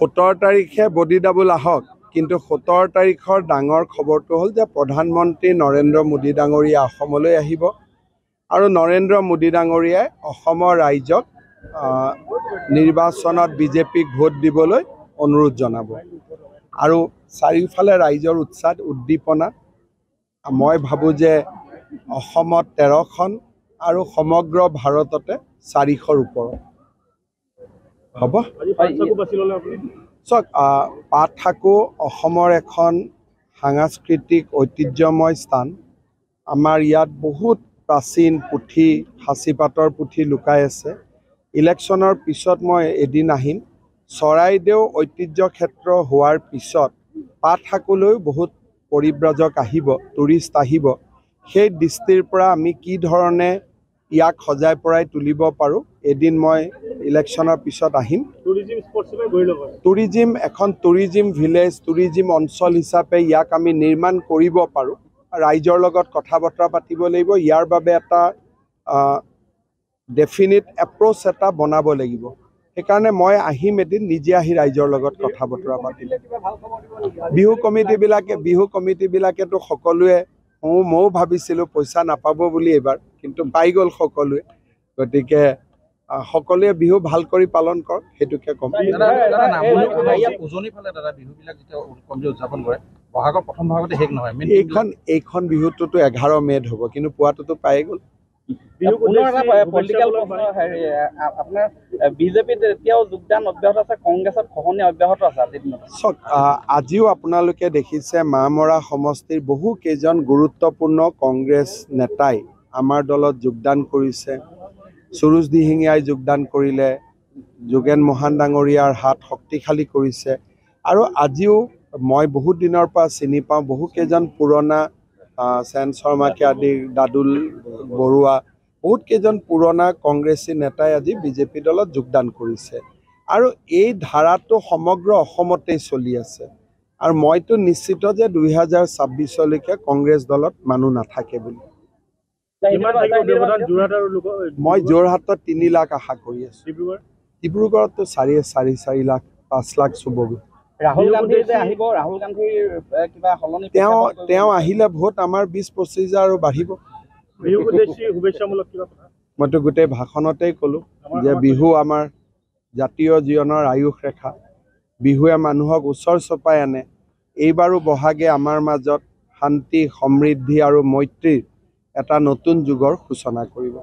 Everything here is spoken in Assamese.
17 তাৰিখে বডি ডাবল আহক, কিন্তু 17 তাৰিখৰ ডাঙৰ খবৰটো হ'ল যে প্ৰধানমন্ত্ৰী নৰেন্দ্ৰ মোদী ডাঙৰীয়া অসমলৈ আহিব আৰু নৰেন্দ্ৰ মোদী ডাঙৰীয়াই অসমৰ ৰাইজক নিৰ্বাচনত বিজেপিক ভোট দিবলৈ অনুৰোধ জনাব আৰু চাৰিওফালে ৰাইজৰ উৎসাহ উদ্দীপনা। মই ভাবোঁ যে অসমত 13খন আৰু সমগ্ৰ ভাৰততে 400ৰ ওপৰত হ'ব। চাওক, পাটহাকু অসমৰ এখন সাংস্কৃতিক ঐতিহ্যময় স্থান। আমাৰ ইয়াত বহুত প্ৰাচীন পুথি, সাঁচিপাতৰ পুথি লুকাই আছে। ইলেকশ্যনৰ পিছত মই এদিন আহিম। চৰাইদেউ ঐতিহ্য ক্ষেত্ৰ হোৱাৰ পিছত পাটহাকুলৈ বহুত পৰিব্ৰাজক আহিব, টুৰিষ্ট আহিব। সেই দৃষ্টিৰ পৰা আমি কি ধৰণে ইয়াক সজাই পৰাই তুলিব পাৰোঁ, এদিন মই ইলেকশ্যনৰ পিছত আহিম। টুৰিজিম এখন টুৰিজিম ভিলেজ, টুৰিজিম অঞ্চল হিচাপে ইয়াক আমি নিৰ্মাণ কৰিব পাৰোঁ। ৰাইজৰ লগত কথা বতৰা পাতিব লাগিব। ইয়াৰ বাবে এটা ডেফিনিট এপ্ৰ'চ এটা বনাব লাগিব। সেইকাৰণে মই আহিম এদিন, নিজে আহি ৰাইজৰ লগত কথা বতৰা পাতিম। বিহু কমিটিবিলাকেতো সকলোৱে, ময়ো ভাবিছিলোঁ পইচা নাপাব বুলি এইবাৰ, কিন্তু পাই গ'ল সকলোৱে। গতিকে সকলোৱে বিহু ভাল কৰি পালন কৰক, সেইটোকে ক'ম। এইখন বিহুটোতো 11 মে'ত হ'ব, কিন্তু পোৱাটোতো পাই গ'ল। চাওক, আজিও আপোনালোকে দেখিছে মামৰা সমষ্টিৰ বহু কেইজন গুৰুত্বপূৰ্ণ কংগ্ৰেছ নেতাই আমাৰ দলত যোগদান কৰিছে। সুৰুজ দিহিঙীয়াই যোগদান কৰিলে, যোগেন মহান ডাঙৰীয়াৰ হাত শক্তিশালী কৰিছে। আৰু আজিও মই বহুত দিনৰ পৰা চিনি পাওঁ বহুকেইজন পুৰণা, সেন শৰ্মাকে আদি, দাদুল বৰুৱা, বহুত কেইজন পুৰণা কংগ্ৰেছী নেতাই আজি বিজেপি দলত যোগদান কৰিছে। আৰু এই ধাৰাটো সমগ্ৰ অসমতেই চলি আছে। আৰু মইতো নিশ্চিত যে 2026লৈকে কংগ্ৰেছ দলত মানুহ নাথাকে বুলি। মই যোৰহাটত 3 লাখ আশা কৰি আছোঁ। ডিব্ৰুগড়তো 4.5 লাখ 5 লাখ চুবগৈ। তেওঁ আহিলে ভোট আমাৰ 20-25 আৰু বাঢ়িব। মইতো গোটেই ভাষণতেই ক'লোঁ যে বিহু আমাৰ জাতীয় জীৱনৰ আয়ুস ৰেখা। বিহুৱে মানুহক ওচৰ চপাই আনে। এইবাৰো বহাগে আমাৰ মাজত শান্তি, সমৃদ্ধি আৰু মৈত্ৰীৰ এটা নতুন যুগৰ সূচনা কৰিব।